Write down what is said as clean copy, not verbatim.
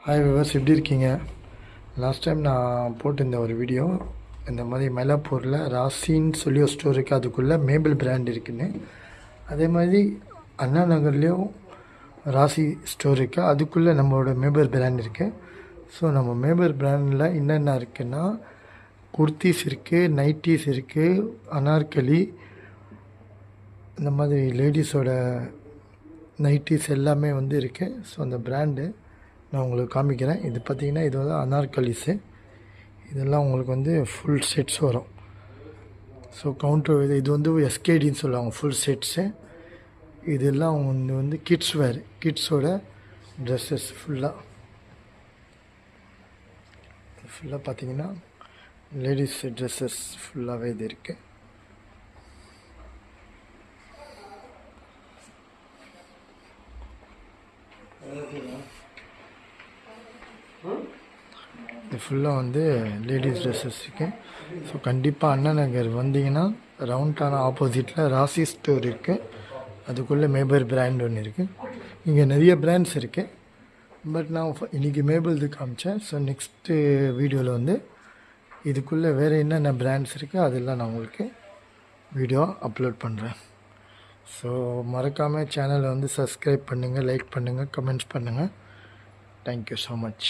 Hi viewers, எப்படி இருக்கீங்க? Last time நான் போட்டிருந்த ஒரு வீடியோ இந்த மாதிரி மயிலாப்பூரில் ராசின்னு சொல்லி ஒரு ஸ்டோர் இருக்குது, அதுக்குள்ளே மேபிள் பிராண்ட் இருக்குதுன்னு. அதே மாதிரி அண்ணா நகர்லேயும் ராசி ஸ்டோர் இருக்குது, அதுக்குள்ளே நம்மளோட மேபிள் பிராண்ட் இருக்குது. ஸோ நம்ம மேபிள் பிராண்டில் என்னென்ன இருக்குன்னா குர்த்திஸ் இருக்குது, நைட்டிஸ் இருக்குது, அனார்கலி, இந்த மாதிரி லேடிஸோட நைட்டிஸ் எல்லாமே வந்து இருக்குது. ஸோ அந்த பிராண்டு நான் உங்களுக்கு காமிக்கிறேன். இது பார்த்திங்கன்னா இது வந்து அனார்கலிஸு. இதெல்லாம் உங்களுக்கு வந்து ஃபுல் செட்ஸ் வரும். ஸோ கவுண்டர் இது வந்து எஸ்கேடின்னு சொல்லுவாங்க, ஃபுல் செட்ஸு. இதெல்லாம் வந்து கிட்ஸ் வேர், கிட்ஸோட ட்ரெஸ்ஸஸ் ஃபுல்லாக பார்த்திங்கன்னா லேடிஸ் ட்ரெஸ்ஸஸ் ஃபுல்லாகவே இது இருக்குது. இது ஃபுல்லாக வந்து லேடிஸ் ட்ரெஸ்ஸஸ் இருக்குது. ஸோ கண்டிப்பாக அண்ணா நகர் வந்தீங்கன்னா ரவுண்டான ஆப்போசிட்டில் ராசி ஸ்டோர் இருக்குது, அதுக்குள்ளே மேபிள் பிராண்ட் ஒன்று இருக்குது. இங்கே நிறைய பிராண்ட்ஸ் இருக்குது, பட் நான் இன்றைக்கி மேபிள் இது காமிச்சேன். ஸோ நெக்ஸ்ட்டு வீடியோவில் வந்து இதுக்குள்ளே வேறு என்னென்ன பிராண்ட்ஸ் இருக்குது அதெல்லாம் நான் உங்களுக்கு வீடியோ அப்லோட் பண்ணுறேன். ஸோ மறக்காமல் சேனலை வந்து சப்ஸ்கிரைப் பண்ணுங்கள், லைக் பண்ணுங்கள், கமெண்ட்ஸ் பண்ணுங்கள். Thank you so much.